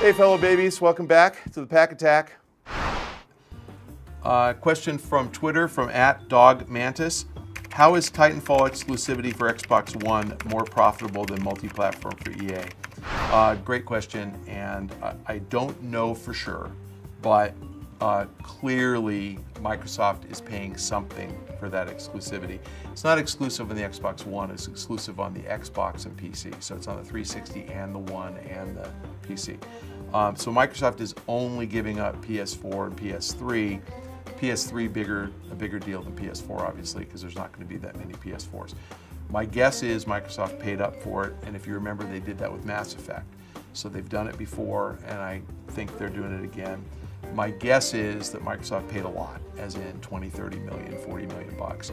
Hey, fellow babies, welcome back to the Pach-Attack. Question from Twitter from @DogMantis. How is Titanfall exclusivity for Xbox One more profitable than multi-platform for EA? Great question, and I don't know for sure, but clearly Microsoft is paying something for that exclusivity. It's not exclusive on the Xbox One, it's exclusive on the Xbox and PC. So it's on the 360 and the One and the PC. So Microsoft is only giving up PS4 and PS3. PS3 a bigger deal than PS4, obviously, because there's not going to be that many PS4s. My guess is Microsoft paid up for it, and if you remember, they did that with Mass Effect. So they've done it before, and I think they're doing it again. My guess is that Microsoft paid a lot, as in 20, 30 million, 40 million bucks.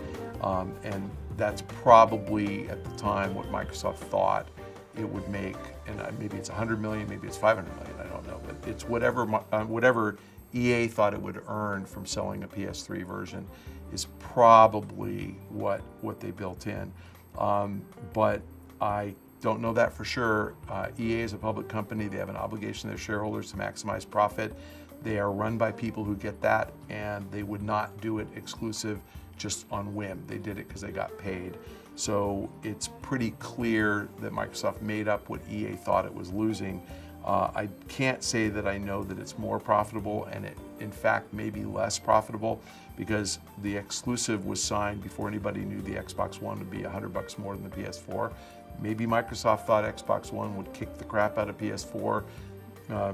And that's probably, at the time, what Microsoft thought it would make. And maybe it's 100 million, maybe it's 500 million, I don't know. But it's whatever EA thought it would earn from selling a PS3 version is probably what they built in. But I don't know that for sure. EA is a public company. They have an obligation to their shareholders to maximize profit. They are run by people who get that, and they would not do it exclusive just on whim. They did it because they got paid. So it's pretty clear that Microsoft made up what EA thought it was losing. I can't say that I know that it's more profitable, and it in fact may be less profitable, because the exclusive was signed before anybody knew the Xbox One would be $100 more than the PS4. Maybe Microsoft thought Xbox One would kick the crap out of PS4.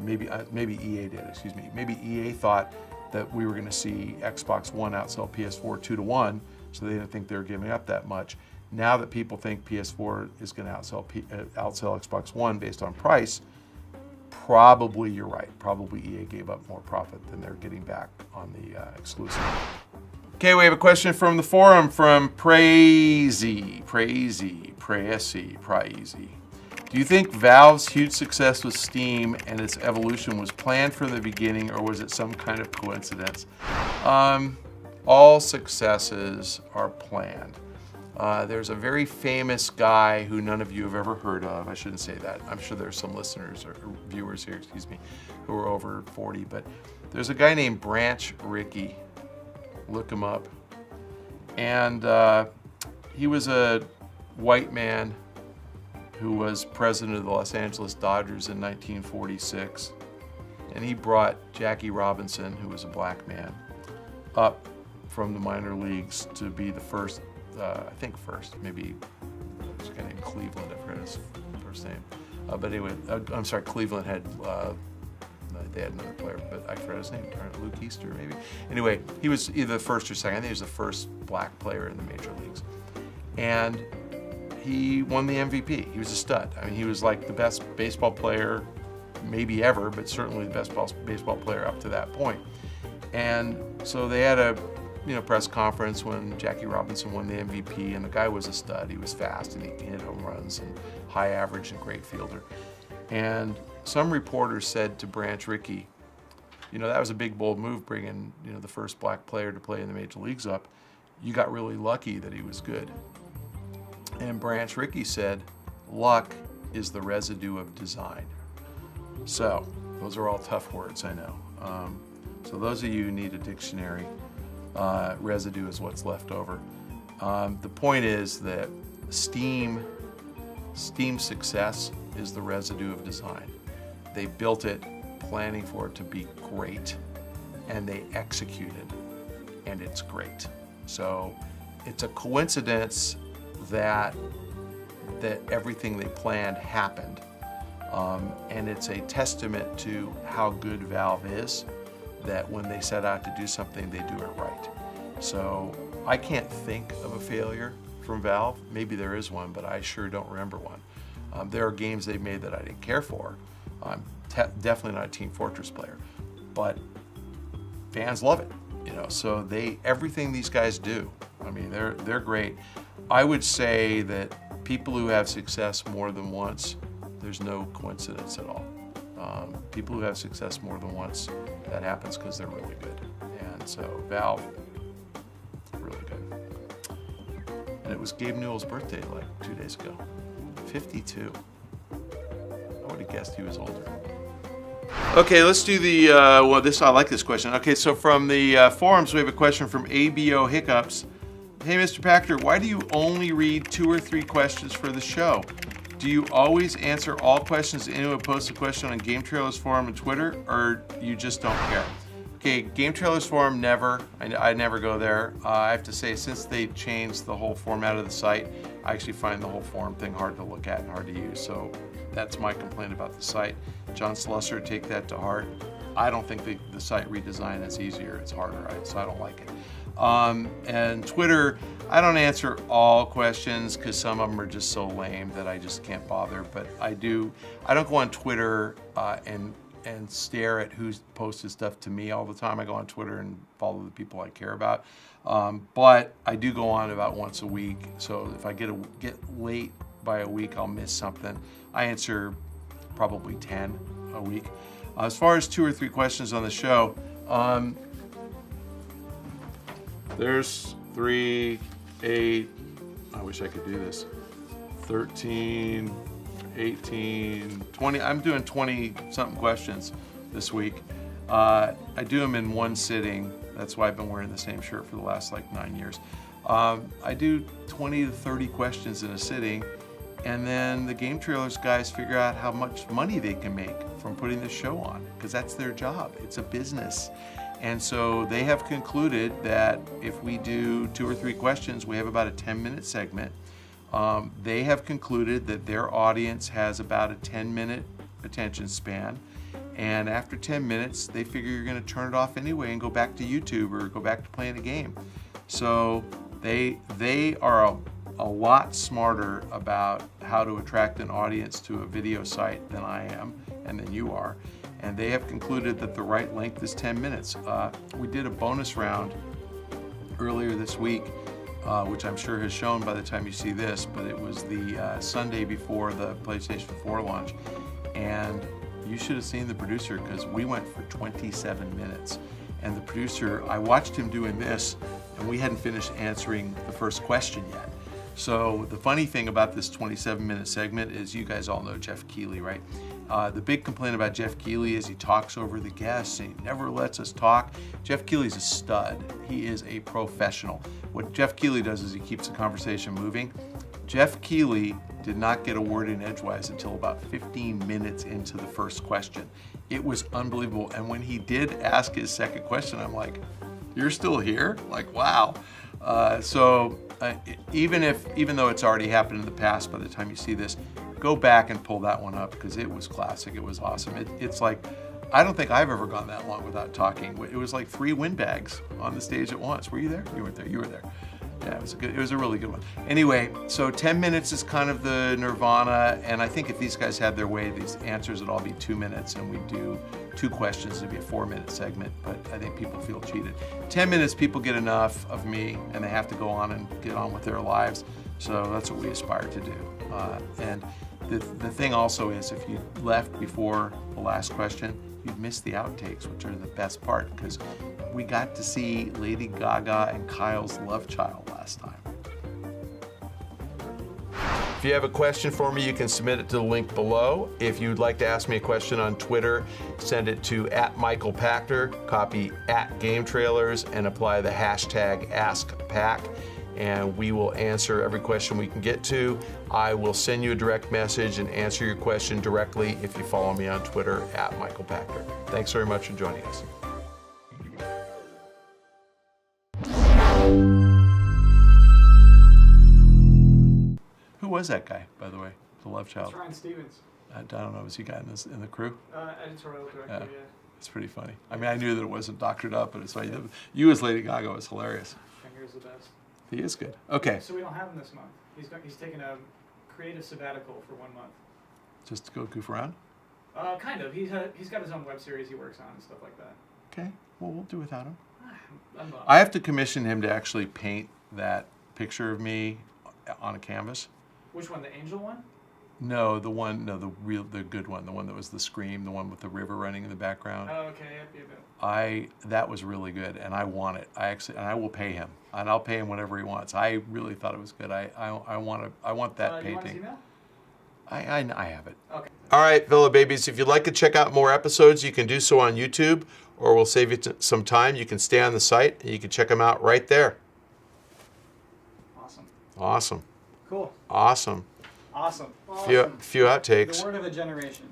Maybe EA did, excuse me. Maybe EA thought that we were going to see Xbox One outsell PS4 2-1, so they didn't think they were giving up that much. Now that people think PS4 is going to outsell Xbox One based on price, probably you're right. Probably EA gave up more profit than they're getting back on the exclusive. Okay, we have a question from the forum from Prazy. Do you think Valve's huge success with Steam and its evolution was planned from the beginning, or was it some kind of coincidence? All successes are planned. There's a very famous guy who none of you have ever heard of. I shouldn't say that. I'm sure there's some listeners or viewers here, excuse me, who are over 40, but there's a guy named Branch Rickey. Look him up. And he was a white man who was president of the Los Angeles Dodgers in 1946. And he brought Jackie Robinson, who was a black man, up from the minor leagues to be the first, I think first, maybe there's a guy named Cleveland, I forgot his first name. But anyway, I'm sorry, Cleveland had, they had another player, but I forgot his name, Luke Easter maybe. Anyway, he was either the first or second. I think he was the first black player in the major leagues. And he won the MVP. He was a stud. I mean, he was like the best baseball player maybe ever, but certainly the best baseball player up to that point. And so they had a press conference when Jackie Robinson won the MVP, and the guy was a stud. He was fast, and he hit home runs, and high average, and great fielder. And some reporters said to Branch Rickey, that was a big, bold move, bringing the first black player to play in the major leagues up. You got really lucky that he was good. And Branch Rickey said, luck is the residue of design. So those are all tough words, I know. So those of you who need a dictionary, residue is what's left over. The point is that Steam's success is the residue of design. They built it planning for it to be great, and they executed, and it's great. So it's a coincidence that everything they planned happened, and it's a testament to how good Valve is, that when they set out to do something, they do it right. So I can't think of a failure from Valve. Maybe there is one, but I sure don't remember one. There are games they've made that I didn't care for. I'm definitely not a Team Fortress player, but fans love it. So everything these guys do, I mean, they're great. I would say that people who have success more than once, there's no coincidence at all. People who have success more than once, that happens because they're really good. And so Valve, really good. And it was Gabe Newell's birthday like 2 days ago. 52. I would have guessed he was older. Okay, let's do the, I like this question. Okay, so from the forums, we have a question from ABO Hiccups. Hey, Mr. Pachter, why do you only read 2 or 3 questions for the show? Do you always answer all questions anyone posts a question on Game Trailers Forum and Twitter, or you just don't care? Okay, Game Trailers Forum, never. I never go there. I have to say, since they changed the whole format of the site, I actually find the whole forum thing hard to look at and hard to use. So that's my complaint about the site. John Slusser, take that to heart. I don't think the site redesign is easier, it's harder, so I don't like it. And Twitter, I don't answer all questions because some of them are just so lame that I just can't bother, but I don't go on Twitter and stare at who's posted stuff to me all the time. I go on Twitter and follow the people I care about. But I do go on about once a week, so if I get late by a week, I'll miss something. I answer probably 10 a week. As far as 2 or 3 questions on the show, there's 3, 8, I wish I could do this, 13, 18, 20, I'm doing 20 something questions this week. I do them in one sitting. That's why I've been wearing the same shirt for the last like 9 years. I do 20 to 30 questions in a sitting, and then the Game Trailers guys figure out how much money they can make from putting the show on, because that's their job. It's a business. And so they have concluded that if we do 2 or 3 questions, we have about a 10-minute segment. They have concluded that their audience has about a 10-minute attention span. And after 10 minutes, they figure you're going to turn it off anyway and go back to YouTube or go back to playing a game. So they are a lot smarter about how to attract an audience to a video site than I am and than you are. And they have concluded that the right length is 10 minutes. We did a bonus round earlier this week, which I'm sure has shown by the time you see this, but it was the Sunday before the PlayStation 4 launch. And you should have seen the producer, because we went for 27 minutes. And the producer, I watched him doing this, and we hadn't finished answering the first question yet. So the funny thing about this 27-minute segment is, you guys all know Jeff Keighley, right? The big complaint about Jeff Keighley is he talks over the guests and he never lets us talk. Jeff Keighley's a stud. He is a professional. What Jeff Keighley does is he keeps the conversation moving. Jeff Keighley did not get a word in edgewise until about 15 minutes into the first question. It was unbelievable. And when he did ask his second question, I'm like, you're still here? Like, wow. Even though it's already happened in the past, by the time you see this, go back and pull that one up, because it was classic. It was awesome. It's like, I don't think I've ever gone that long without talking. It was like 3 windbags on the stage at once. Were you there? You weren't there. You were there. Yeah, it was a really good one. Anyway, so 10 minutes is kind of the nirvana, and I think if these guys had their way, these answers would all be 2 minutes, and we'd do 2 questions, it'd be a 4-minute segment, but I think people feel cheated. 10 minutes, people get enough of me, and they have to go on and get on with their lives, so that's what we aspire to do. And the thing also is, if you left before the last question, you'd miss the outtakes, which are the best part, because we got to see Lady Gaga and Kyle's love child last time. If you have a question for me, you can submit it to the link below. If you'd like to ask me a question on Twitter, send it to @MichaelPachter, copy @GameTrailers, and apply the hashtag AskPack. And we will answer every question we can get to. I will send you a direct message and answer your question directly if you follow me on Twitter @MichaelPachter. Thanks very much for joining us. Who was that guy, by the way, the love child? It's Ryan Stevens. I don't know, was he a guy in the crew? Editorial director, yeah. It's pretty funny. I mean, I knew that it wasn't doctored up, but it's funny. You as Lady Gaga was hilarious. Finger's the best. He is good. Okay. So we don't have him this month. He's taking a creative sabbatical for 1 month. Just to go goof around? Kind of. He's got his own web series he works on and stuff like that. Okay. Well, we'll do without him. I'm I have to commission him to actually paint that picture of me on a canvas. Which one? The angel one? No, the good one, the one that was the Scream, the one with the river running in the background. Oh, okay. Yep. That was really good, and I want it. And I will pay him, and I'll pay him whatever he wants. I really thought it was good. I want that You want his painting. email? I have it. Okay. All right, Villa Babies, if you'd like to check out more episodes, you can do so on YouTube, or we'll save you some time. You can stay on the site, and you can check them out right there. Awesome. Awesome. Cool. Awesome. Awesome. Few outtakes. The word of a generation.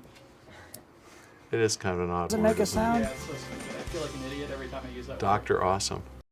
It is kind of an odd Does it word, make a isn't it? sound? Yeah, it's so stupid. I feel like an idiot every time I use that word. Dr. Awesome.